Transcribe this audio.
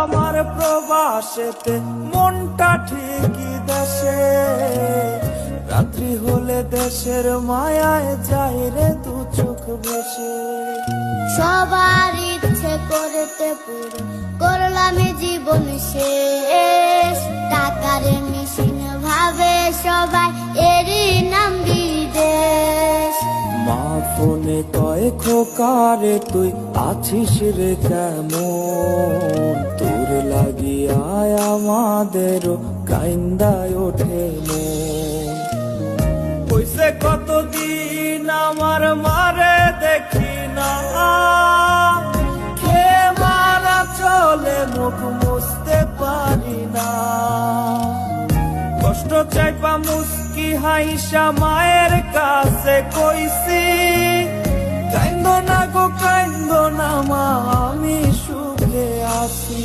আমার প্রবাসেতে মনটা ঠিকই দেশে, রাত্রি হলে দেশের মায়ায় যায় রে দু চোখ ভেসে। সবার ইচ্ছে করতে পুরো করলাম জীবন শেষ, টাকার মেশিন ভাবে সবাই এরই নাম বিদেশ। মা ফোনে কয় খোকারে তুই আছিস রে কেমন, তোর লাগিয়া আমাদেরও কাইন্দায় ওঠে মন। কইছে কতদিন আমার মারে দেখি না, খেয়ে মারা চলে মুখ মুছতে পারি না। কষ্ট চাইপা মুস্কি হাইসা মায়ের কাছে কইছি, কাইন্দ না গো কাইন্দ না মা, আমি সুখে আছি।